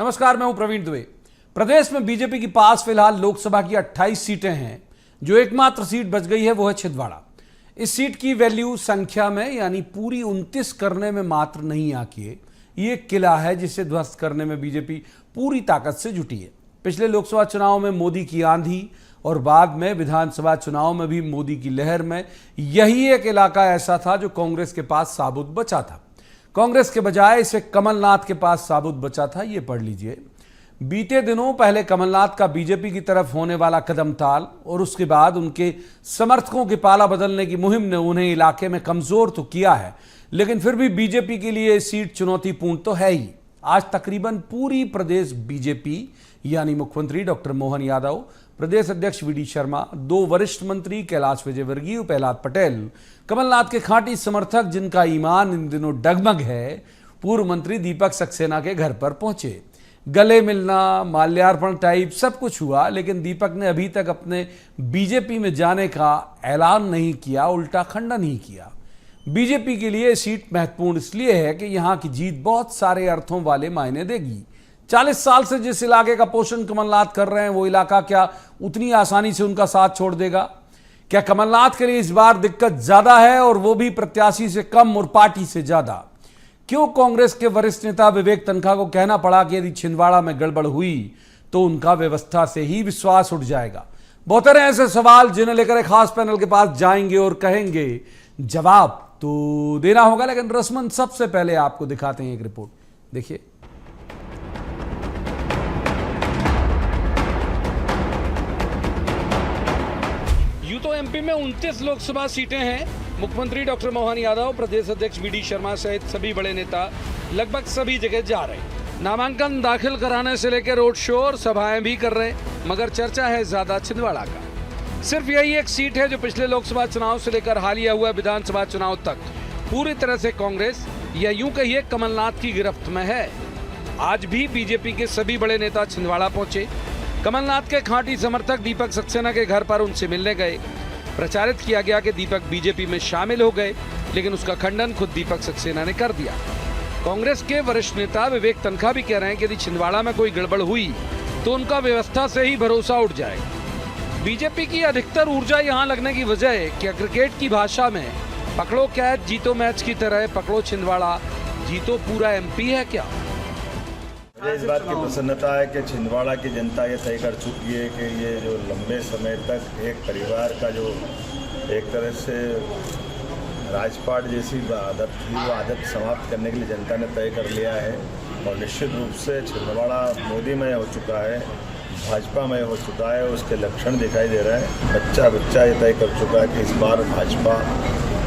नमस्कार, मैं हूं प्रवीण दुबे। प्रदेश में बीजेपी के पास फिलहाल लोकसभा की 28 सीटें हैं। जो एकमात्र सीट बच गई है वो है छिंदवाड़ा। इस सीट की वैल्यू संख्या में यानी पूरी 29 करने में मात्र नहीं आकी है। ये एक किला है जिसे ध्वस्त करने में बीजेपी पूरी ताकत से जुटी है। पिछले लोकसभा चुनाव में मोदी की आंधी और बाद में विधानसभा चुनाव में भी मोदी की लहर में यही एक इलाका ऐसा था जो कांग्रेस के पास साबुत बचा था। कांग्रेस के बजाय इसे कमलनाथ के पास साबुत बचा था। ये पढ़ लीजिए। बीते दिनों पहले कमलनाथ का बीजेपी की तरफ होने वाला कदम ताल और उसके बाद उनके समर्थकों के पाला बदलने की मुहिम ने उन्हें इलाके में कमजोर तो किया है, लेकिन फिर भी बीजेपी के लिए सीट चुनौतीपूर्ण तो है ही। आज तकरीबन पूरी प्रदेश बीजेपी यानी मुख्यमंत्री डॉक्टर मोहन यादव, प्रदेश अध्यक्ष वी डी शर्मा, दो वरिष्ठ मंत्री कैलाश विजयवर्गीय, प्रहलाद पटेल, कमलनाथ के खांटी समर्थक जिनका ईमान इन दिनों डगमग है, पूर्व मंत्री दीपक सक्सेना के घर पर पहुंचे। गले मिलना, माल्यार्पण टाइप सब कुछ हुआ, लेकिन दीपक ने अभी तक अपने बीजेपी में जाने का ऐलान नहीं किया, उल्टा खंडन ही किया। बीजेपी के लिए सीट महत्वपूर्ण इसलिए है कि यहां की जीत बहुत सारे अर्थों वाले मायने देगी। 40 साल से जिस इलाके का पोषण कमलनाथ कर रहे हैं वो इलाका क्या उतनी आसानी से उनका साथ छोड़ देगा? क्या कमलनाथ के लिए इस बार दिक्कत ज्यादा है और वो भी प्रत्याशी से कम और पार्टी से ज्यादा? क्यों कांग्रेस के वरिष्ठ नेता विवेक तनखा को कहना पड़ा कि यदि छिंदवाड़ा में गड़बड़ हुई तो उनका व्यवस्था से ही विश्वास उठ जाएगा? बहुत सारे ऐसे सवाल जिन्हें लेकर एक खास पैनल के पास जाएंगे और कहेंगे जवाब तो देना होगा, लेकिन रस्मन सबसे पहले आपको दिखाते हैं एक रिपोर्ट। देखिए। तो एमपी में 29 लोकसभा सीटें हैं। मुख्यमंत्री डॉक्टर मोहन यादव, प्रदेश अध्यक्ष वी डी शर्मा सहित सभी बड़े नेता लगभग सभी जगह जा रहे हैं। नामांकन दाखिल कराने से लेकर रोड शो और सभाएं भी कर रहे हैं, मगर चर्चा है ज्यादा छिंदवाड़ा का। सिर्फ यही एक सीट है जो पिछले लोकसभा चुनाव से लेकर हालिया हुआ विधानसभा चुनाव तक पूरी तरह से कांग्रेस या यूं कहिए कमलनाथ की गिरफ्त में है। आज भी बीजेपी के सभी बड़े नेता छिंदवाड़ा पहुंचे। कमलनाथ के खांटी समर्थक दीपक सक्सेना के घर पर उनसे मिलने गए। प्रचारित किया गया कि दीपक बीजेपी में शामिल हो गए, लेकिन उसका खंडन खुद दीपक सक्सेना ने कर दिया। कांग्रेस के वरिष्ठ नेता विवेक तनखा भी कह रहे हैं कि यदि छिंदवाड़ा में कोई गड़बड़ हुई तो उनका व्यवस्था से ही भरोसा उठ जाएगा। बीजेपी की अधिकतर ऊर्जा यहां लगने की वजह है कि क्रिकेट की भाषा में पकड़ो कैच जीतो मैच की तरह पकड़ो छिंदवाड़ा जीतो पूरा एमपी है क्या? मुझे इस बात की प्रसन्नता है कि छिंदवाड़ा की जनता ये तय कर चुकी है कि ये जो लंबे समय तक एक परिवार का जो एक तरह से राजपाट जैसी आदत थी वो आदत समाप्त करने के लिए जनता ने तय कर लिया है। और निश्चित रूप से छिंदवाड़ा मोदीमय हो चुका है, भाजपामय हो चुका है, उसके लक्षण दिखाई दे रहे हैं। बच्चा ये तय कर चुका है कि इस बार भाजपा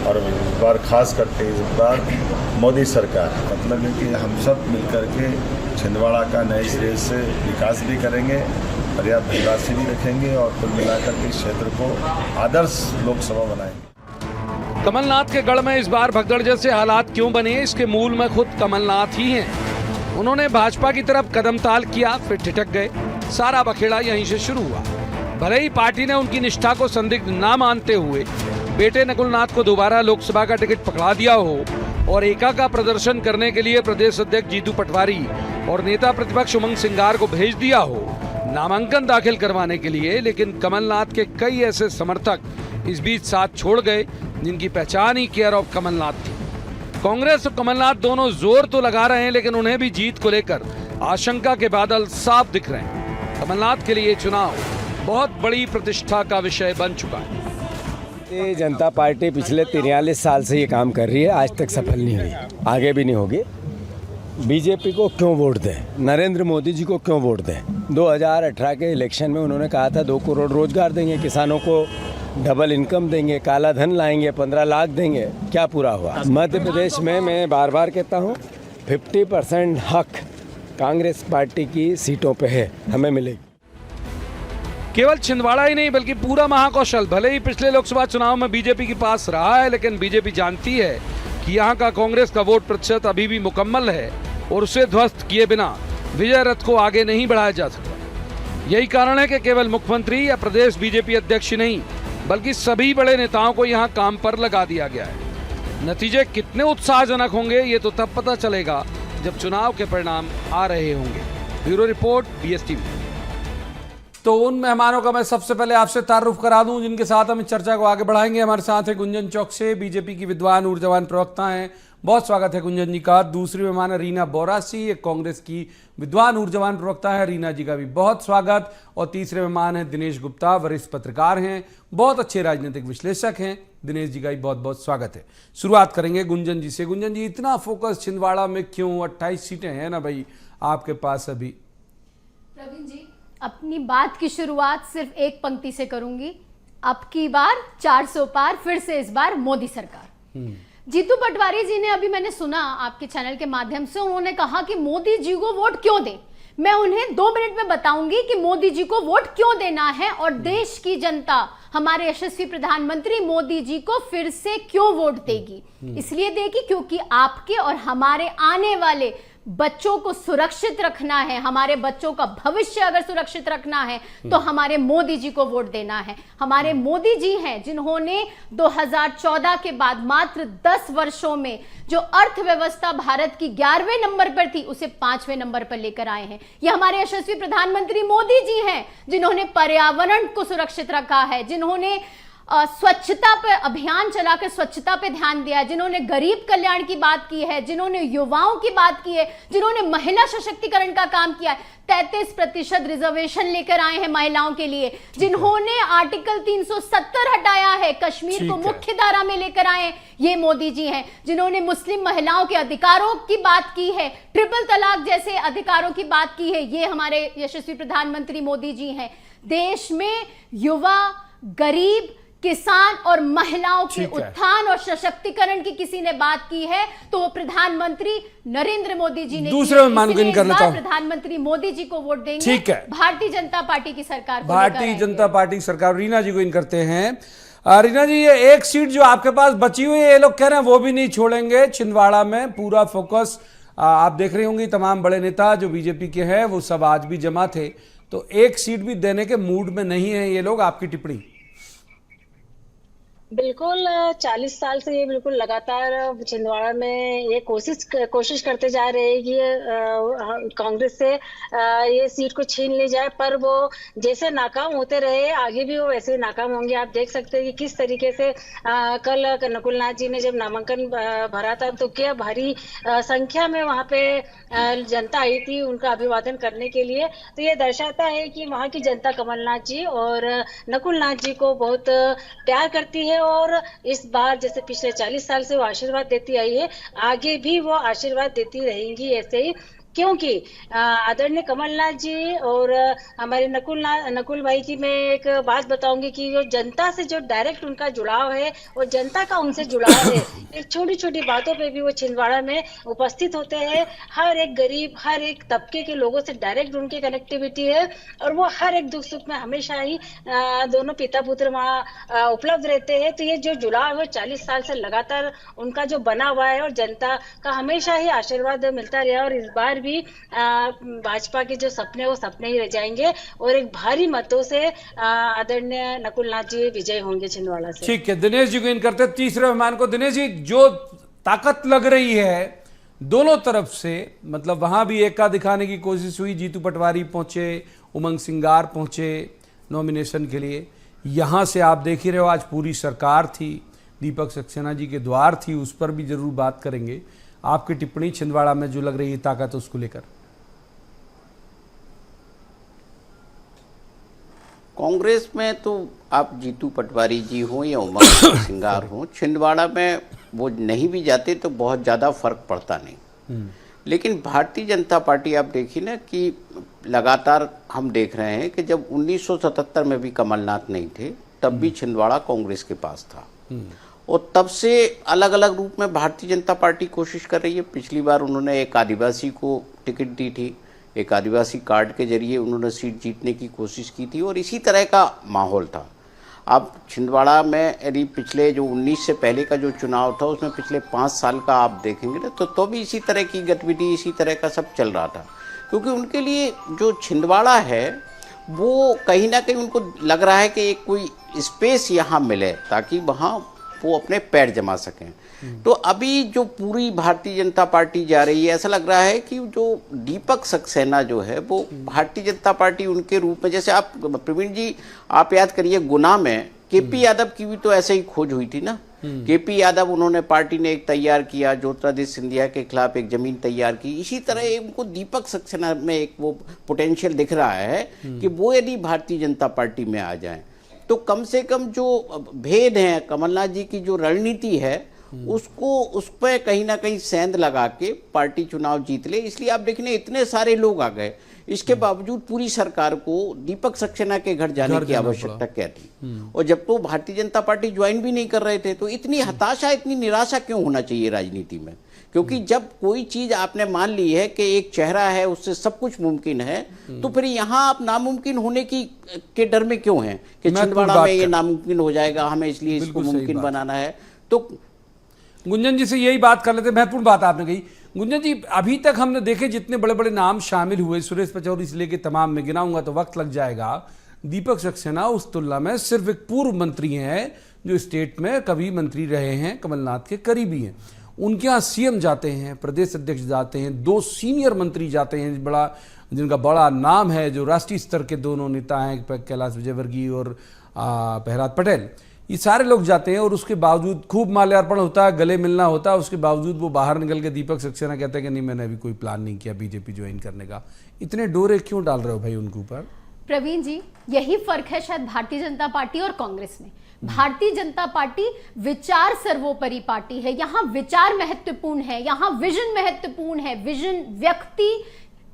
और इस बार खास करके इस बार मोदी सरकार, मतलब है कि हम सब मिलकर के छिंदवाड़ा का नए सिरे से विकास भी करेंगे, पर्याप्त धनराशि भी रखेंगे और कुल मिलाकर के क्षेत्र को आदर्श लोकसभा बनाएंगे। कमलनाथ के गढ़ में इस बार भगदड़ जैसे हालात क्यों बने, इसके मूल में खुद कमलनाथ ही हैं। उन्होंने भाजपा की तरफ कदम ताल किया, फिर ठिठक गए। सारा बखेड़ा यहीं से शुरू हुआ। भले ही पार्टी ने उनकी निष्ठा को संदिग्ध ना मानते हुए बेटे नकुलनाथ को दोबारा लोकसभा का टिकट पकड़ा दिया हो और एका का प्रदर्शन करने के लिए प्रदेश अध्यक्ष जीतू पटवारी और नेता प्रतिपक्ष उमंग सिंगार को भेज दिया हो नामांकन दाखिल करवाने के लिए, लेकिन कमलनाथ के कई ऐसे समर्थक इस बीच साथ छोड़ गए जिनकी पहचान ही केयर ऑफ कमलनाथ थी। कांग्रेस और कमलनाथ दोनों जोर तो लगा रहे हैं, लेकिन उन्हें भी जीत को लेकर आशंका के बादल साफ दिख रहे हैं। कमलनाथ के लिए चुनाव बहुत बड़ी प्रतिष्ठा का विषय बन चुका है। जनता पार्टी पिछले 43 साल से ये काम कर रही है, आज तक सफल नहीं हुई, आगे भी नहीं होगी। बीजेपी को क्यों वोट दें, नरेंद्र मोदी जी को क्यों वोट दें? 2018 के इलेक्शन में उन्होंने कहा था 2 करोड़ रोजगार देंगे, किसानों को डबल इनकम देंगे, काला धन लाएंगे, 15 लाख देंगे। क्या पूरा हुआ? मध्य प्रदेश में मैं बार बार कहता हूँ 50% हक कांग्रेस पार्टी की सीटों पे है, हमें मिलेगी। केवल छिंदवाड़ा ही नहीं बल्कि पूरा महाकौशल भले ही पिछले लोकसभा चुनाव में बीजेपी के पास रहा है, लेकिन बीजेपी जानती है कि यहाँ का कांग्रेस का वोट प्रतिशत अभी भी मुकम्मल है और उसे ध्वस्त किए बिना विजय रथ को आगे नहीं बढ़ाया जा सकता। यही कारण है कि केवल मुख्यमंत्री या प्रदेश बीजेपी अध्यक्ष ही नहीं बल्कि सभी बड़े नेताओं को यहाँ काम पर लगा दिया गया है। नतीजे कितने उत्साहजनक होंगे ये तो तब पता चलेगा जब चुनाव के परिणाम आ रहे होंगे। Bureau report BSTV। तो उन मेहमानों का मैं सबसे पहले आपसे तारुफ करा दूं जिनके साथ हम इस चर्चा को आगे बढ़ाएंगे। हमारे साथ है गुंजन चौक से बीजेपी की विद्वान ऊर्जावान प्रवक्ता हैं, बहुत स्वागत है गुंजन जी का। दूसरी मेहमान है रीना बोरासी, एक कांग्रेस की विद्वान ऊर्जावान प्रवक्ता है, रीना जी का भी बहुत स्वागत। और तीसरे मेहमान है दिनेश गुप्ता, वरिष्ठ पत्रकार हैं, बहुत अच्छे राजनीतिक विश्लेषक हैं, दिनेश जी का भी बहुत बहुत स्वागत है। शुरुआत करेंगे गुंजन जी से। गुंजन जी, इतना फोकस छिंदवाड़ा में क्यों? 28 सीटें हैं ना भाई आपके पास अभी। प्रवीण जी, अपनी बात की शुरुआत सिर्फ एक पंक्ति से करूंगी। अब की बार 400 पार, फिर से इस बार मोदी सरकार। जीतू पटवारी जी ने, अभी मैंने सुना आपके चैनल के माध्यम से, उन्होंने कहा कि मोदी जी को वोट क्यों दें। मैं उन्हें 2 मिनट में बताऊंगी कि मोदी जी को वोट क्यों देना है और देश की जनता हमारे यशस्वी प्रधानमंत्री मोदी जी को फिर से क्यों वोट देगी। इसलिए देगी क्योंकि आपके और हमारे आने वाले बच्चों को सुरक्षित रखना है, हमारे बच्चों का भविष्य अगर सुरक्षित रखना है तो हमारे मोदी जी को वोट देना है। हमारे मोदी जी हैं जिन्होंने 2014 के बाद मात्र 10 वर्षों में जो अर्थव्यवस्था भारत की 11वें नंबर पर थी उसे 5वें नंबर पर लेकर आए हैं। ये हमारे यशस्वी प्रधानमंत्री मोदी जी हैं जिन्होंने पर्यावरण को सुरक्षित रखा है, जिन्होंने स्वच्छता पे अभियान चलाकर स्वच्छता पे ध्यान दिया है, जिन्होंने गरीब कल्याण की बात की है, जिन्होंने युवाओं की बात की है, जिन्होंने महिला सशक्तिकरण का काम किया है, 33% रिजर्वेशन लेकर आए हैं महिलाओं के लिए, जिन्होंने आर्टिकल 370 हटाया है, कश्मीर को मुख्य धारा में लेकर आए हैं, ये मोदी जी हैं। जिन्होंने मुस्लिम महिलाओं के अधिकारों की बात की है, ट्रिपल तलाक जैसे अधिकारों की बात की है, ये हमारे यशस्वी प्रधानमंत्री मोदी जी हैं। देश में युवा, गरीब, किसान और महिलाओं के उत्थान और सशक्तिकरण की किसी ने बात की है तो वो प्रधानमंत्री नरेंद्र मोदी जी ने। दूसरे मानकीन कर लेता हूं, प्रधानमंत्री मोदी जी को वोट देंगे। ठीक है, भारतीय जनता पार्टी की सरकार, भारतीय जनता पार्टी सरकार। रीना जी को इन करते हैं। रीना जी, ये एक सीट जो आपके पास बची हुई है, ये लोग कह रहे हैं वो भी नहीं छोड़ेंगे। छिंदवाड़ा में पूरा फोकस, आप देख रही होंगी तमाम बड़े नेता जो बीजेपी के हैं वो सब आज भी जमा थे, तो एक सीट भी देने के मूड में नहीं है ये लोग। आपकी टिप्पणी? बिल्कुल, 40 साल से ये बिल्कुल लगातार छिंदवाड़ा में ये कोशिश करते जा रहे हैं कि कांग्रेस से ये सीट को छीन ली जाए, पर वो जैसे नाकाम होते रहे आगे भी वो वैसे ही नाकाम होंगे। आप देख सकते हैं कि किस तरीके से कल नकुल नाथ जी ने जब नामांकन भरा था तो क्या भारी संख्या में वहाँ पे जनता आई थी उनका अभिवादन करने के लिए। तो ये दर्शाता है कि वहाँ की जनता कमलनाथ जी और नकुल नाथ जी को बहुत प्यार करती है और इस बार जैसे पिछले 40 साल से वो आशीर्वाद देती आई है, आगे भी वो आशीर्वाद देती रहेंगी ऐसे ही। क्योंकि आदरणीय कमलनाथ जी और हमारे नकुल भाई की मैं एक बात बताऊंगी कि जो जनता से जो डायरेक्ट उनका जुड़ाव है और जनता का उनसे जुड़ाव है, एक छोटी छोटी बातों पे भी वो छिंदवाड़ा में उपस्थित होते हैं। हर एक गरीब, हर एक तबके के लोगों से डायरेक्ट उनकी कनेक्टिविटी है और वो हर एक दुख सुख में हमेशा ही दोनों पिता पुत्र वहाँ उपलब्ध रहते हैं। तो ये जो जुड़ाव है 40 साल से लगातार उनका जो बना हुआ है और जनता का हमेशा ही आशीर्वाद मिलता रहा और इस बार भी भाजपा के जो सपने वो सपने ही रह जाएंगे और एक भारी मतों से आदरणीय नकुल नाथ जी विजय होंगे छिंदवाड़ा से। ठीक है, दिनेश जी को इन करते तीसरे मेहमान को। दिनेश जी, जो ताकत लग रही है दोनों तरफ से, मतलब वहां भी एक का दिखाने की कोशिश हुई, जीतू पटवारी पहुंचे, उमंग सिंगार पहुंचे नॉमिनेशन के लिए, यहां से आप देख ही रहे हो आज पूरी सरकार थी, दीपक सक्सेना जी के द्वार थी, उस पर भी जरूर बात करेंगे। आपकी टिप्पणी छिंदवाड़ा में जो लग रही है ताकत उसको लेकर? कांग्रेस में तो आप जीतू पटवारी जी हो या उमंग सिंगार हो, छिंदवाड़ा में वो नहीं भी जाते तो बहुत ज़्यादा फर्क पड़ता नहीं। लेकिन भारतीय जनता पार्टी आप देखिए ना कि लगातार हम देख रहे हैं कि जब 1977 में भी कमलनाथ नहीं थे तब भी छिंदवाड़ा कांग्रेस के पास था और तब से अलग अलग रूप में भारतीय जनता पार्टी कोशिश कर रही है। पिछली बार उन्होंने एक आदिवासी को टिकट दी थी, एक आदिवासी कार्ड के जरिए उन्होंने सीट जीतने की कोशिश की थी और इसी तरह का माहौल था। अब छिंदवाड़ा में यदि पिछले जो 19 से पहले का जो चुनाव था उसमें पिछले 5 साल का आप देखेंगे ना तो भी इसी तरह की गतिविधि, इसी तरह का सब चल रहा था, क्योंकि उनके लिए जो छिंदवाड़ा है वो कहीं ना कहीं उनको लग रहा है कि एक कोई स्पेस यहाँ मिले ताकि वहाँ वो अपने पैर जमा सकें। तो अभी जो पूरी भारतीय जनता पार्टी जा रही है, ऐसा लग रहा है कि जो दीपक सक्सेना जो है वो भारतीय जनता पार्टी उनके रूप में, जैसे आप प्रवीण जी आप याद करिए गुना में केपी यादव की भी तो ऐसे ही खोज हुई थी ना। केपी यादव उन्होंने पार्टी ने एक तैयार किया, ज्योतिरादित्य सिंधिया के खिलाफ एक जमीन तैयार की। इसी तरह उनको दीपक सक्सेना में एक वो पोटेंशियल दिख रहा है कि वो यदि भारतीय जनता पार्टी में आ जाए तो कम से कम जो भेद है, कमलनाथ जी की जो रणनीति है उसको उस पर कहीं ना कहीं सेंध लगा के पार्टी चुनाव जीत ले। इसलिए आप देखने इतने सारे लोग आ गए, इसके बावजूद पूरी सरकार को दीपक सक्सेना के घर जाने की आवश्यकता क्या थी? और जब तो भारतीय जनता पार्टी ज्वाइन भी नहीं कर रहे थे, तो इतनी हताशा, इतनी निराशा क्यों होना चाहिए राजनीति में? क्योंकि जब कोई चीज आपने मान ली है कि एक चेहरा है उससे सब कुछ मुमकिन है, तो फिर यहाँ आप नामुमकिन होने के डर में क्यों हैं कि छिंदवाड़ा में ये नामुमकिन हो जाएगा, हमें इसलिए इसको मुमकिन बनाना है। तो गुंजन जी से यही बात कर लेते, महत्वपूर्ण बात आपने कही। गुंजन जी, अभी तक हमने देखे जितने बड़े बड़े नाम शामिल हुए, सुरेश पचौरी से लेके तमाम में गिनाऊंगा तो वक्त लग जाएगा। दीपक सक्सेना उस तुलना में सिर्फ एक पूर्व मंत्री हैं जो स्टेट में कभी मंत्री रहे हैं, कमलनाथ के करीबी हैं। उनके यहाँ सीएम जाते हैं, प्रदेश अध्यक्ष जाते हैं, 2 सीनियर मंत्री जाते हैं जिनका बड़ा नाम है, जो राष्ट्रीय स्तर के दोनों नेता हैं, कैलाश विजयवर्गीय और प्रहलाद पटेल। ये सारे लोग जाते हैं और उसके बावजूद खूब माल्यार्पण होता है, गले मिलना होता है, उसके बावजूद वो बाहर निकल के दीपक सक्सेना कहते हैं कि नहीं, मैंने अभी कोई प्लान नहीं किया बीजेपी ज्वाइन करने का। इतने डोरे क्यों डाल रहे हो भाई उनके ऊपर? प्रवीण जी, यही फर्क है शायद भारतीय जनता पार्टी और कांग्रेस में। भारतीय जनता पार्टी विचार सर्वोपरि पार्टी है, यहाँ विचार महत्वपूर्ण है, यहाँ विजन महत्वपूर्ण है। विजन व्यक्ति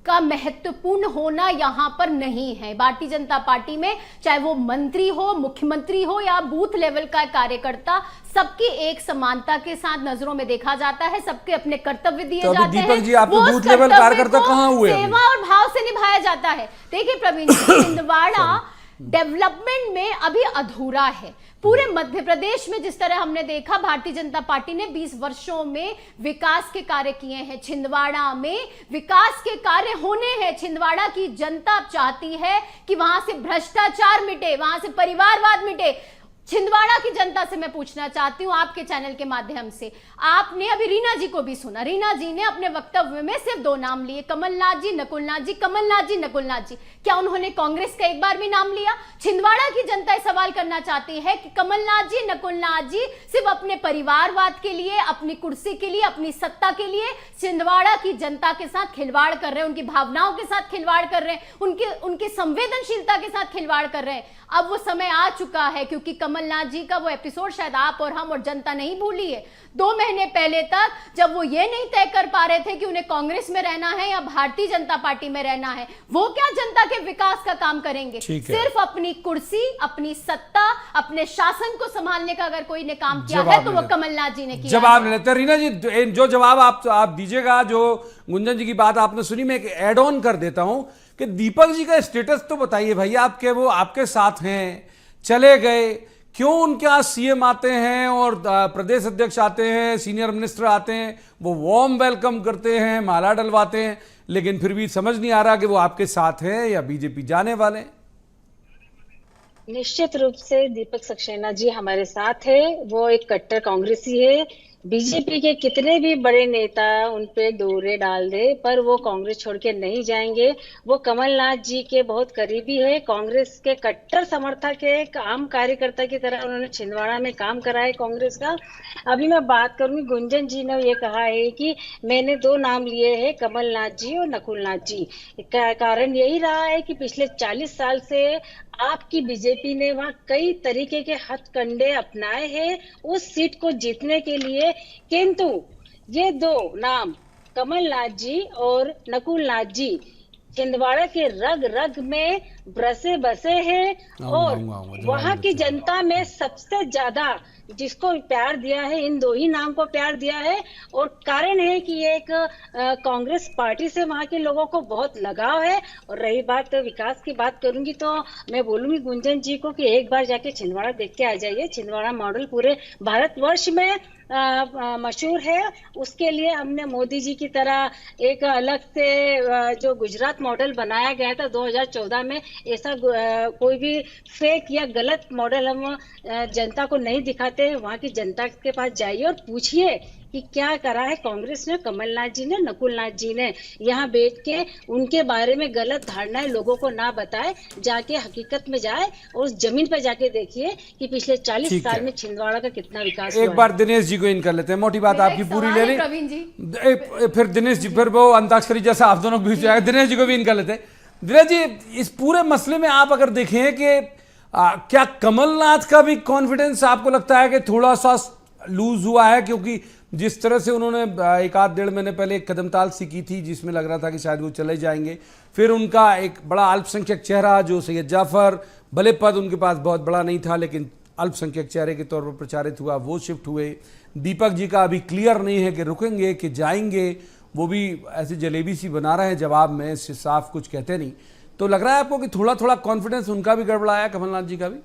का महत्वपूर्ण होना यहाँ पर नहीं है। भारतीय जनता पार्टी में चाहे वो मंत्री हो, मुख्यमंत्री हो या बूथ लेवल का कार्यकर्ता, सबकी एक समानता के साथ नजरों में देखा जाता है, सबके अपने कर्तव्य दिए तो जाते हैं। दीपक जी, आपके बूथ लेवल कार्यकर्ता कहाँ हुए? सेवा और भाव से निभाया जाता है। देखिए प्रवीण जी, छिंदवाड़ा डेवलपमेंट में अभी अधूरा है। पूरे मध्य प्रदेश में जिस तरह हमने देखा, भारतीय जनता पार्टी ने 20 वर्षों में विकास के कार्य किए हैं। छिंदवाड़ा में विकास के कार्य होने हैं। छिंदवाड़ा की जनता चाहती है कि वहां से भ्रष्टाचार मिटे, वहां से परिवारवाद मिटे। छिंदवाड़ा की जनता से मैं पूछना चाहती हूं आपके चैनल के माध्यम से, आपने अभी रीना जी को भी सुना, रीना जी ने अपने वक्तव्य में सिर्फ 2 नाम लिए, कमलनाथ जी, नकुलनाथ जी, कमलनाथ जी, नकुलनाथ जी। क्या उन्होंने कांग्रेस का एक बार भी नाम लिया? छिंदवाड़ा की जनता सवाल करना चाहती है कि कमलनाथ जी, नकुलनाथ जी सिर्फ अपने परिवारवाद के लिए, अपनी कुर्सी के लिए, अपनी सत्ता के लिए छिंदवाड़ा की जनता के साथ खिलवाड़ कर रहे हैं, उनकी भावनाओं के साथ खिलवाड़ कर रहे हैं, उनकी संवेदनशीलता के साथ खिलवाड़ कर रहे हैं। अब वो समय आ चुका है, क्योंकि कमलनाथ जी का वो एपिसोड शायद आप और हम और जनता नहीं भूली है। 2 महीने पहले तक जब वो ये नहीं तय कर पा रहे थे कि उन्हें कांग्रेस में रहना है या भारतीय जनता पार्टी में रहना है, वो क्या जनता के विकास का काम करेंगे? सिर्फ अपनी कुर्सी, अपनी सत्ता, अपने शासन को संभालने का अगर कोई ने काम किया है तो वो कमलनाथ जी ने किया। जवाब नहीं लेते रीना जी, जो जवाब आप दीजिएगा, जो गुंजन जी की बात आपने सुनी, मैं एक एड ऑन कर देता हूं कि दीपक जी का स्टेटस तो बताइए भाई, आपके वो आपके साथ हैं, चले गए, क्यों उनके यहाँ सीएम आते हैं और प्रदेश अध्यक्ष आते हैं, सीनियर मिनिस्टर आते हैं, वो वार्म वेलकम करते हैं, माला डलवाते हैं, लेकिन फिर भी समझ नहीं आ रहा कि वो आपके साथ हैं या बीजेपी जाने वाले? निश्चित रूप से दीपक सक्सेना जी हमारे साथ है। वो एक कट्टर कांग्रेसी है। बीजेपी के कितने भी बड़े नेता उन पे डोरे डाल दे, पर वो कांग्रेस छोड़ के नहीं जाएंगे। वो कमलनाथ जी के बहुत करीबी है, कांग्रेस के कट्टर समर्थक है, एक आम कार्यकर्ता की तरह उन्होंने छिंदवाड़ा में काम करा है कांग्रेस का। अभी मैं बात करूंगी, गुंजन जी ने ये कहा है कि मैंने 2 नाम लिए हैं, कमलनाथ जी और नकुलनाथ जी। कारण यही रहा है कि पिछले 40 साल से आपकी बीजेपी ने वहां कई तरीके के हथकंडे अपनाए हैं उस सीट को जीतने के लिए, किंतु ये 2 नाम कमलनाथ जी और नकुलनाथ जी छिंदवाड़ा के रग रग में बसे बसे हैं और वहां की जनता में सबसे ज्यादा जिसको प्यार दिया है, इन 2 ही नाम को प्यार दिया है। और कारण है कि ये एक कांग्रेस पार्टी से वहां के लोगों को बहुत लगाव है। और रही बात विकास की बात करूंगी तो मैं बोलूंगी गुंजन जी को कि एक बार जाके छिंदवाड़ा देख के आ जाइए। छिंदवाड़ा मॉडल पूरे भारतवर्ष में मशहूर है। उसके लिए हमने मोदी जी की तरह एक अलग से जो गुजरात मॉडल बनाया गया था 2014 में, ऐसा कोई भी फेक या गलत मॉडल हम जनता को नहीं दिखाते हैं। वहाँ की जनता के पास जाइए और पूछिए कि क्या करा है कांग्रेस ने, कमलनाथ जी ने, नकुलनाथ जी ने। यहाँ बैठ के उनके बारे में गलत धारणाएं लोगों को ना बताए, जाके हकीकत में जाए और उस जमीन पर जाके देखिए कि पिछले 40 साल में छिंदवाड़ा का कितना विकास हुआ एक बार दिनेश जी को इन कर लेते हैं। मोटी बात आपकी पूरी ले ली प्रवीण जी, फिर दिनेश जी, फिर वो अंताक्षरी जैसा आप दोनों के बीच जाएगा। दिनेश जी को भी इन कर लेते हैं। दिनेश जी, इस पूरे मसले में आप अगर देखें कि क्या कमलनाथ का भी कॉन्फिडेंस आपको लगता है कि थोड़ा सा लूज हुआ है? क्योंकि जिस तरह से उन्होंने एक आध डेढ़ महीने पहले एक कदमताल सी की थी जिसमें लग रहा था कि शायद वो चले जाएंगे, फिर उनका एक बड़ा अल्पसंख्यक चेहरा जो सैयद जाफर, भले पद उनके पास बहुत बड़ा नहीं था लेकिन अल्पसंख्यक चेहरे के तौर पर प्रचारित हुआ, वो शिफ्ट हुए। दीपक जी का अभी क्लियर नहीं है कि रुकेंगे कि जाएंगे, वो भी ऐसी जलेबी सी बना रहे हैं जवाब में, इससे साफ कुछ कहते नहीं। तो लग रहा है आपको कि थोड़ा थोड़ा कॉन्फिडेंस उनका भी गड़बड़ाया, कमलनाथ जी का भी?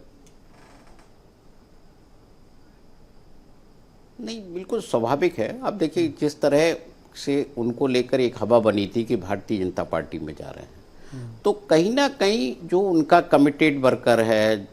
नहीं, बिल्कुल स्वाभाविक है। अब देखिए जिस तरह से उनको लेकर एक हवा बनी थी कि भारतीय जनता पार्टी में जा रहे हैं, तो कहीं ना कहीं जो उनका कमिटेड वर्कर है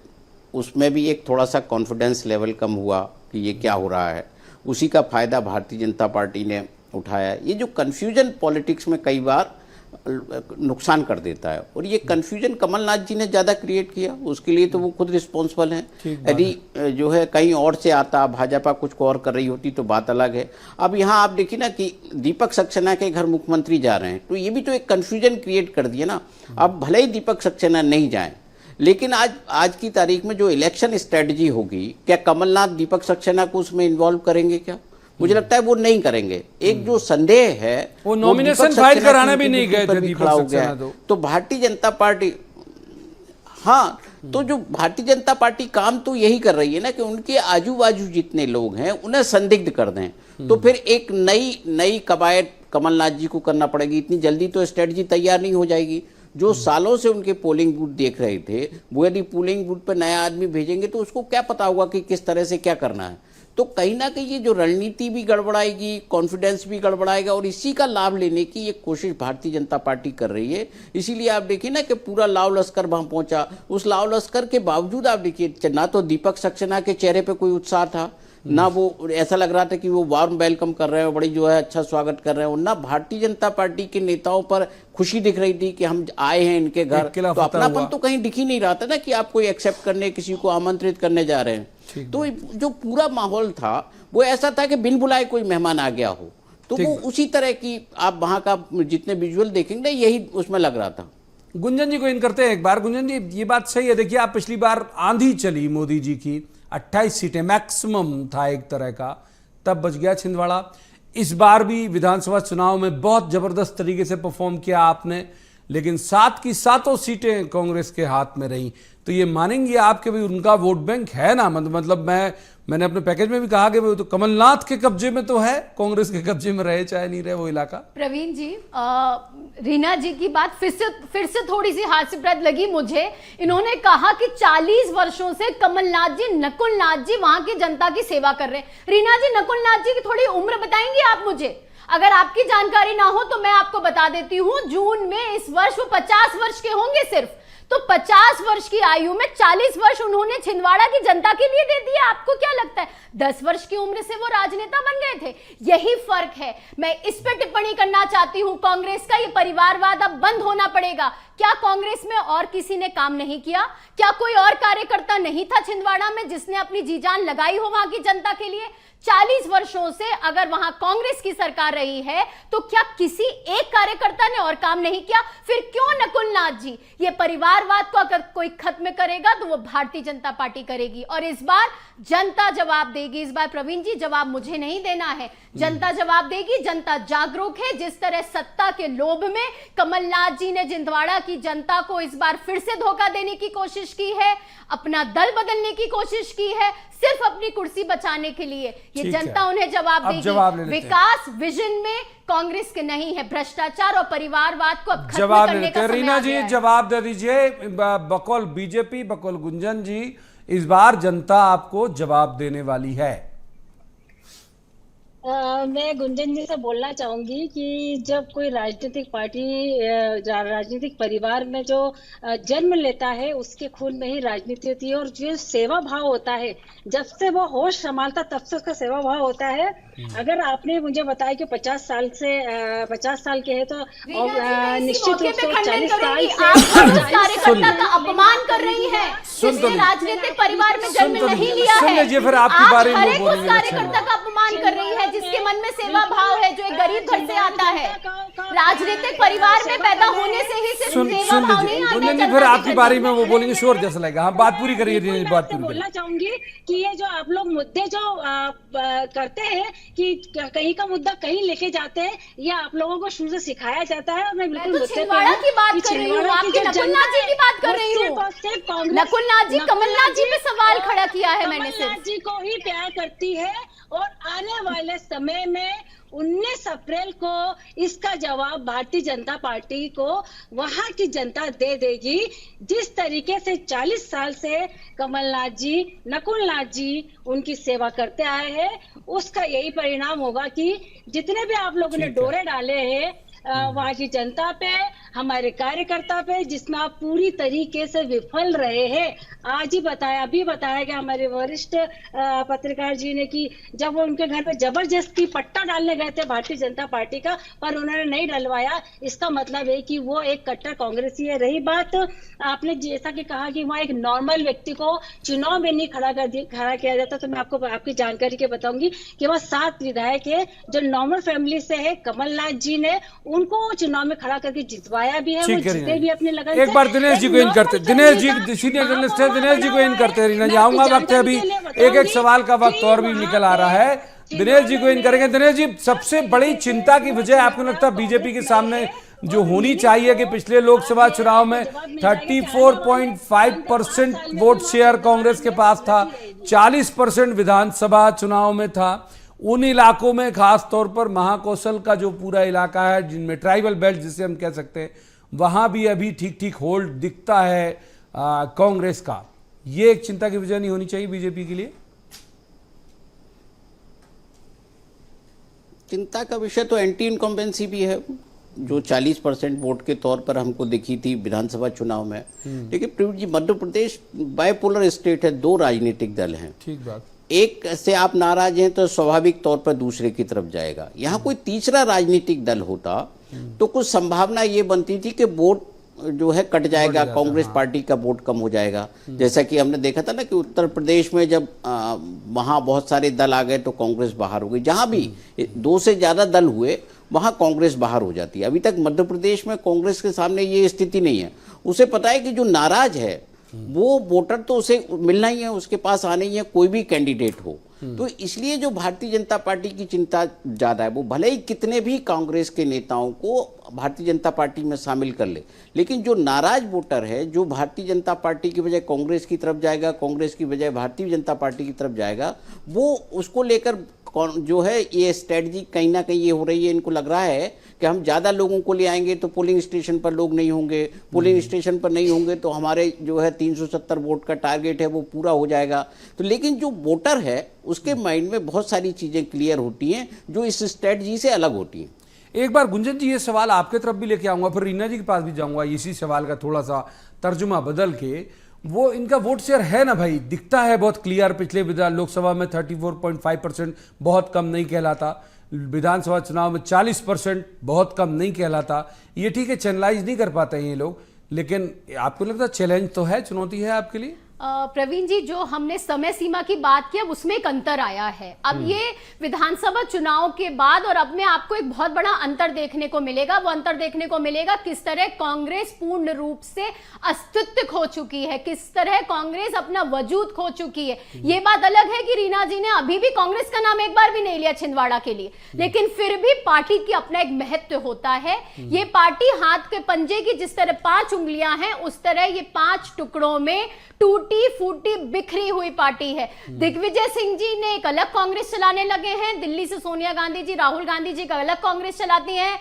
उसमें भी एक थोड़ा सा कॉन्फिडेंस लेवल कम हुआ कि ये क्या हो रहा है। उसी का फ़ायदा भारतीय जनता पार्टी ने उठाया। ये जो कन्फ्यूजन पॉलिटिक्स में कई बार नुकसान कर देता है, और ये कन्फ्यूजन कमलनाथ जी ने ज़्यादा क्रिएट किया, उसके लिए तो वो खुद रिस्पॉन्सिबल हैं। यदि जो है कहीं और से आता, भाजपा कुछ और कर रही होती तो बात अलग है। अब यहाँ आप देखिए ना कि दीपक सक्सेना के घर मुख्यमंत्री जा रहे हैं, तो ये भी तो एक कन्फ्यूजन क्रिएट कर दिया ना। अब भले ही दीपक सक्सेना नहीं जाए, लेकिन आज की तारीख में जो इलेक्शन स्ट्रेटजी होगी, क्या कमलनाथ दीपक सक्सेना को उसमें इन्वॉल्व करेंगे क्या? मुझे लगता है वो नहीं करेंगे। एक जो संदेह है, वो नॉमिनेशन फाइल कराने भी नहीं गए थे दीपक सक्सेना। तो भारतीय जनता पार्टी, हाँ, तो जो भारतीय जनता पार्टी काम तो यही कर रही है ना कि उनके आजू बाजू जितने लोग हैं उन्हें संदिग्ध कर दें। तो फिर एक नई कवायद कमलनाथ जी को करना पड़ेगी। इतनी जल्दी तो स्ट्रेटजी तैयार नहीं हो जाएगी। जो सालों से उनके पोलिंग बूथ देख रहे थे, वो यदि पोलिंग बूथ पर नया आदमी भेजेंगे तो उसको क्या पता होगा कि किस तरह से क्या करना है। तो कहीं ना कहीं ये जो रणनीति भी गड़बड़ाएगी, कॉन्फिडेंस भी गड़बड़ाएगा, और इसी का लाभ लेने की ये कोशिश भारतीय जनता पार्टी कर रही है। इसीलिए आप देखिए ना कि पूरा लाव लश्कर वहां पहुंचा। उस लाव लश्कर के बावजूद आप देखिए ना तो दीपक सक्सेना के चेहरे पे कोई उत्साह था, ना वो ऐसा लग रहा था कि वो वार्म वेलकम कर रहे हैं, बड़ी जो है अच्छा स्वागत कर रहे हैं, और ना भारतीय जनता पार्टी के नेताओं पर खुशी दिख रही थी कि हम आए हैं इनके घर। तो अपनापन तो कहीं दिख ही नहीं रहा था ना कि आप कोई एक्सेप्ट करने, किसी को आमंत्रित करने जा रहे हैं। तो जो पूरा माहौल था वो ऐसा था कि बिन बुलाए कोई मेहमान आ गया हो। तो वो उसी तरह की आप वहां का जितने विजुअल देखेंगे यही उसमें लग रहा था। गुंजन जी को इन करते हैं एक बार। गुंजन जी, ये बात सही है। देखिए, आप पिछली बार आंधी चली मोदी जी की, 28 सीटें मैक्सिमम था एक तरह का, तब बच गया छिंदवाड़ा। इस बार भी विधानसभा चुनाव में बहुत जबरदस्त तरीके से परफॉर्म किया आपने, लेकिन 7 की 7 सीटें कांग्रेस के हाथ में रहीं। तो ये मानेंगे आपके भी उनका वोट बैंक है ना? मतलब मैंने अपने पैकेज में भी कहा कि वो तो कमलनाथ के कब्जे में तो है, कांग्रेस के कब्जे में रहे चाहे नहीं रहे वो इलाका। प्रवीण जी, रीना जी की बात फिर से थोड़ी सी हास्यप्रद लगी मुझे। इन्होंने कहा कि 40 वर्षों से कमलनाथ जी, नकुलनाथ जी वहां की जनता की सेवा कर रहे हैं। रीना जी, नकुलनाथ जी की थोड़ी उम्र बताएंगे आप मुझे? अगर आपकी जानकारी ना हो तो मैं आपको बता देती हूं, जून में इस वर्ष वो 50 वर्ष के होंगे सिर्फ। तो 50 वर्ष की आयु में 40 वर्ष उन्होंने छिंदवाड़ा की जनता के लिए दे दिया। आपको क्या लगता है 10 वर्ष की उम्र से वो राजनेता बन गए थे? यही फर्क है। मैं इस पे टिप्पणी करना चाहती हूं, कांग्रेस का ये परिवारवाद अब बंद होना पड़ेगा। क्या कांग्रेस में और किसी ने काम नहीं किया? क्या कोई और कार्यकर्ता नहीं था छिंदवाड़ा में जिसने अपनी जी जान लगाई हो वहां की जनता के लिए? 40 वर्षों से अगर वहां कांग्रेस की सरकार रही है तो क्या किसी एक कार्यकर्ता ने और काम नहीं किया? फिर क्यों नकुलनाथ जी? ये परिवारवाद को अगर कोई खत्म करेगा तो वो भारतीय जनता पार्टी करेगी, और इस बार जनता जवाब देगी। इस बार प्रवीण जी जवाब मुझे नहीं देना है, जनता जवाब देगी। जनता जागरूक है। जिस तरह सत्ता के लोभ में कमलनाथ जी ने छिंदवाड़ा की जनता को इस बार फिर से धोखा देने की कोशिश की है, अपना दल बदलने की कोशिश की है, सिर्फ अपनी कुर्सी बचाने के लिए, ये जनता उन्हें जवाब देगी। विकास विजन में कांग्रेस के नहीं है, भ्रष्टाचार और परिवारवाद को अब खत्म करने का समय रीना जी जवाब दे दीजिए। बकौल बीजेपी, बकौल गुंजन जी, इस बार जनता आपको जवाब देने वाली है। मैं गुंजन जी से बोलना चाहूंगी कि जब कोई राजनीतिक परिवार में जो जन्म लेता है उसके खून में ही राजनीति होती है, और जो सेवा भाव होता है जब से वो होश संभालता तब से उसका सेवा भाव होता है। अगर आपने मुझे बताया कि 50 साल के है तो निश्चित रूप से 40 साल से कार्यकर्ता का अपमान कर रही है जिसने राजनीतिक परिवार में जन्म नहीं लिया है। सुन लीजिए, फिर आपके बारे में उस बोलेंगे। कार्यकर्ता का अपमान कर रही है जिसके मन में सेवा भाव है, जो एक गरीब घर से आता है। राजनीतिक परिवार में पैदा होने से ही सिर्फ सेवा भाव नहीं आता है। फिर आपके बारे में वो बोलेंगे, शोर जैसा लगेगा। हाँ, बात पूरी करिए, बात पूरी बोलना चाहूंगी कि ये जो आप लोग मुद्दे जो करते हैं कि कहीं का मुद्दा कहीं लेके जाते हैं, ये आप लोगों को शुरू से सिखाया जाता है। और मैं बिल्कुल छिंदवाड़ा की बात कर रही हूँ, आपकी नकुलनाथ जी की बात कर रही हूँ। नकुलनाथ जी, कमलनाथ जी पे सवाल खड़ा किया है मैंने। कमलनाथ जी को ही प्यार करती है, और आने वाले समय में 19 अप्रैल को इसका जवाब भारतीय जनता पार्टी को वहां की जनता दे देगी। जिस तरीके से 40 साल से कमलनाथ जी, नकुलनाथ जी उनकी सेवा करते आए हैं, उसका यही परिणाम होगा कि जितने भी आप लोगों ने डोरे डाले हैं वहां की जनता पे, हमारे कार्यकर्ता पे, जिसमें आप पूरी तरीके से विफल रहे हैं। आज ही अभी बताया गया हमारे वरिष्ठ पत्रकार जी ने कि जब वो उनके घर पे जबरदस्ती पट्टा डालने गए थे भारतीय जनता पार्टी का, पर उन्होंने नहीं डलवाया। इसका मतलब है कि वो एक कट्टर कांग्रेसी है। रही बात आपने जैसा कि कहा कि वहाँ एक नॉर्मल व्यक्ति को चुनाव में नहीं खड़ा किया जाता, तो मैं आपको आपकी जानकारी के बताऊंगी कि वह 7 विधायक है जो नॉर्मल फैमिली से है। कमलनाथ जी ने उनको चुनाव में खड़ा करके जितवाया भी है, वो जीते भी अपने लगन से। एक बार दिनेश जी को इन करते, दिनेश जी सीनियर जर्नलिस्ट है, दिनेश जी को इन करते। रीना जी, आऊंगा वक्त है, अभी एक सवाल का वक्त और भी निकल आ रहा है। दिनेश जी को इन करेंगे। दिनेश जी, सबसे बड़ी चिंता की वजह आपको लगता है बीजेपी के सामने जो होनी चाहिए कि पिछले लोकसभा चुनाव में 34.5% वोट शेयर कांग्रेस के पास था, 40% विधानसभा चुनाव में था। उन इलाकों में खास तौर पर महाकौशल का जो पूरा इलाका है, जिनमें ट्राइबल बेल्ट जिसे हम कह सकते हैं, वहां भी अभी ठीक ठीक होल्ड दिखता है कांग्रेस का। ये एक चिंता की वजह नहीं होनी चाहिए बीजेपी के लिए? चिंता का विषय तो एंटी इनकम्बेंसी भी है, जो 40% वोट के तौर पर हमको दिखी थी विधानसभा चुनाव में। लेकिन प्रवीण जी, मध्य प्रदेश बाइपोलर स्टेट है, 2 राजनीतिक दल हैं। ठीक बात। एक से आप नाराज हैं तो स्वाभाविक तौर पर दूसरे की तरफ जाएगा। यहाँ कोई तीसरा राजनीतिक दल होता तो कुछ संभावना ये बनती थी कि वोट जो है कट जाएगा, कांग्रेस पार्टी का वोट कम हो जाएगा। जैसा कि हमने देखा था ना कि उत्तर प्रदेश में जब वहाँ बहुत सारे दल आ गए तो कांग्रेस बाहर हो गई। जहाँ भी 2 से ज़्यादा दल हुए वहाँ कांग्रेस बाहर हो जाती है। अभी तक मध्य प्रदेश में कांग्रेस के सामने ये स्थिति नहीं है। उसे पता है कि जो नाराज है वो वोटर तो उसे मिलना ही है, उसके पास आना ही है, कोई भी कैंडिडेट हो। तो इसलिए जो भारतीय जनता पार्टी की चिंता ज़्यादा है, वो भले ही कितने भी कांग्रेस के नेताओं को भारतीय जनता पार्टी में शामिल कर ले, लेकिन जो नाराज वोटर है, जो भारतीय जनता पार्टी की बजाय कांग्रेस की तरफ जाएगा, कांग्रेस की बजाय भारतीय जनता पार्टी की तरफ जाएगा, वो उसको लेकर जो है ये स्ट्रेटजी कहीं ना कहीं ये हो रही है। इनको लग रहा है कि हम ज़्यादा लोगों को ले आएंगे तो पोलिंग स्टेशन पर लोग नहीं होंगे, पोलिंग स्टेशन पर नहीं होंगे तो हमारे जो है 370 वोट का टारगेट है वो पूरा हो जाएगा। तो लेकिन जो वोटर है उसके माइंड में बहुत सारी चीज़ें क्लियर होती हैं जो इस स्ट्रेटजी से अलग होती हैं। एक बार गुंजन जी, ये सवाल आपके तरफ भी लेके आऊंगा, फिर रीना जी के पास भी जाऊंगा। इसी सवाल का थोड़ा सा तर्जुमा बदल के, वो इनका वोट शेयर है ना भाई, दिखता है बहुत क्लियर। पिछले लोकसभा में 34.5% बहुत कम नहीं कहलाता, विधानसभा चुनाव में 40% बहुत कम नहीं कहलाता। ये ठीक है, चैनलाइज नहीं कर पाते हैं ये लोग, लेकिन आपको लगता है चैलेंज तो है, चुनौती है आपके लिए? प्रवीण जी, जो हमने समय सीमा की बात की, अब उसमें एक अंतर आया है। अब ये विधानसभा चुनाव के बाद और अब में आपको एक बहुत बड़ा अंतर देखने को मिलेगा। वो अंतर देखने को मिलेगा किस तरह कांग्रेस पूर्ण रूप से अस्तित्व खो चुकी है, किस तरह कांग्रेस अपना वजूद खो चुकी है। ये बात अलग है कि रीना जी ने अभी भी कांग्रेस का नाम एक बार भी नहीं लिया छिंदवाड़ा के लिए, लेकिन फिर भी पार्टी की अपना एक महत्व होता है। ये पार्टी हाथ के पंजे की जिस तरह 5 उंगलियां हैं, उस तरह ये 5 टुकड़ों में टूटी फूटी बिखरी हुई पार्टी है। दिग्विजय सिंह जी ने एक अलग कांग्रेस चलाने लगे हैं, दिल्ली से सोनिया गांधी जी, राहुल गांधी जी का अलग कांग्रेस चलाती हैं।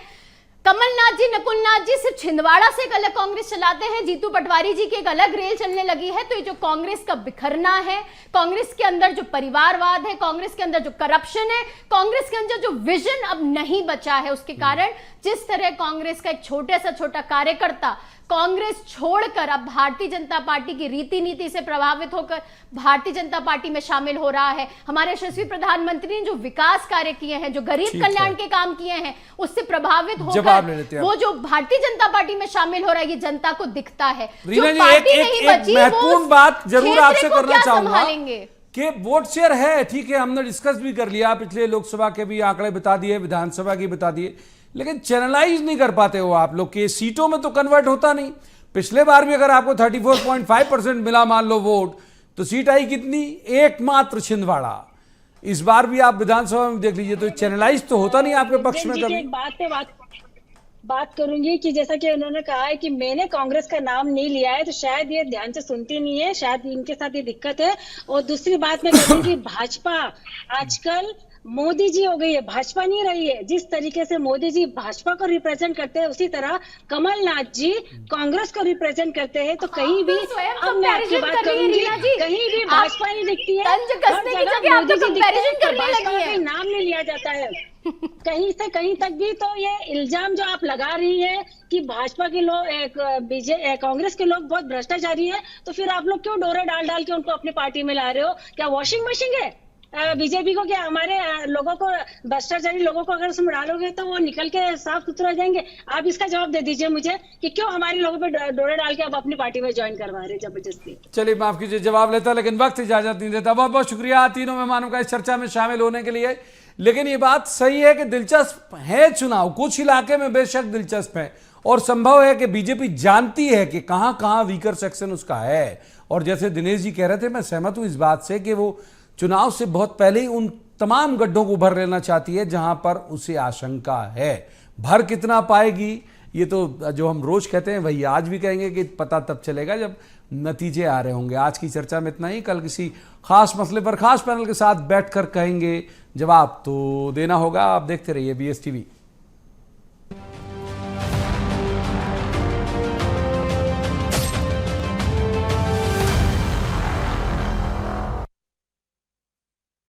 कमलनाथ जी, नकुलनाथ जी सिर्फ छिंदवाड़ा से एक अलग कांग्रेस चलाते हैं, जीतू पटवारी जी की एक अलग रेल चलने लगी है। तो ये जो कांग्रेस का बिखरना है, कांग्रेस के अंदर जो परिवारवाद है, कांग्रेस के अंदर जो करप्शन है, कांग्रेस के अंदर जो विजन अब नहीं बचा है, उसके कारण जिस तरह कांग्रेस का एक छोटा कार्यकर्ता कांग्रेस छोड़कर अब भारतीय जनता पार्टी की रीति नीति से प्रभावित होकर भारतीय जनता पार्टी में शामिल हो रहा है। हमारे यशस्वी प्रधानमंत्री ने जो विकास कार्य किए हैं, जो गरीब कल्याण के काम किए हैं, उससे प्रभावित होकर वो जो भारतीय जनता पार्टी में शामिल हो रहा है, ये जनता को दिखता है। रीना जी, एक महत्वपूर्ण बात जरूर आपसे करना चाहूंगा कि वोट शेयर है, ठीक है, हमने डिस्कस भी कर लिया, पिछले लोकसभा के भी आंकड़े बता दिए, विधानसभा की बता दिए, लेकिन चैनलाइज नहीं कर पाते हो आप लोग के सीटों में, तो कन्वर्ट होता नहीं। पिछले बार भी अगर आपको 34.5% मिला मान लो वोट, तो सीट आई कितनी? एकमात्र छिंदवाड़ा। इस बार भी आप विधानसभा में देख लीजिए, तो चैनलाइज तो होता नहीं आपके पक्ष में कभी। एक बात करूंगी कि जैसा कि उन्होंने कहा है कि मैंने कांग्रेस का नाम नहीं लिया है, तो शायद ये ध्यान से सुनती नहीं है, शायद इनके साथ ये दिक्कत है। और दूसरी बात मैं करूंगी, भाजपा आजकल मोदी जी हो गई है, भाजपा नहीं रही है। जिस तरीके से मोदी जी भाजपा को रिप्रेजेंट करते हैं, उसी तरह कमलनाथ जी कांग्रेस को रिप्रेजेंट करते हैं। तो कहीं भी अब मैं आपकी बात करूंगी, कहीं भी भाजपा नहीं दिखती है, हर जगह मोदी जी दिखते हैं, भाजपा का नाम नहीं लिया जाता है कहीं से कहीं तक भी। तो ये इल्जाम जो आप लगा रही है कि भाजपा के लोग, कांग्रेस के लोग बहुत भ्रष्टाचारी है, तो फिर आप लोग क्यों डोरे डाल के उनको अपनी पार्टी में ला रहे हो? क्या वॉशिंग मशीन है बीजेपी को? क्या हमारे लोगों को, भ्रष्टाचारी लोगों को अगर उसमें डालोगे तो वो निकल के साफ सुथरा हो जाएंगे? आप इसका जवाब दे दीजिए मुझे कि क्यों हमारे लोगों पे डोरे डाल के आप अपनी पार्टी में ज्वाइन करवा रहे हैं जबरदस्ती। चलिए, माफ कीजिए, जवाब लेता, लेकिन वक्त इजाजत नहीं देता। बहुत बहुत शुक्रिया तीनों मेहमानों का इस चर्चा में शामिल होने के लिए। लेकिन ये बात सही है कि दिलचस्प है चुनाव, कुछ इलाके में बेशक दिलचस्प है, और संभव है कि बीजेपी जानती है कि कहां कहां वीकर सेक्शन उसका है। और जैसे दिनेश जी कह रहे थे, मैं सहमत हूं इस बात से कि वो चुनाव से बहुत पहले ही उन तमाम गड्ढों को भर लेना चाहती है जहां पर उसे आशंका है। भर कितना पाएगी, ये तो जो हम रोज कहते हैं वही आज भी कहेंगे कि पता तब चलेगा जब नतीजे आ रहे होंगे। आज की चर्चा में इतना ही, कल किसी खास मसले पर खास पैनल के साथ बैठकर कहेंगे, जवाब तो देना होगा। आप देखते रहिए BS TV।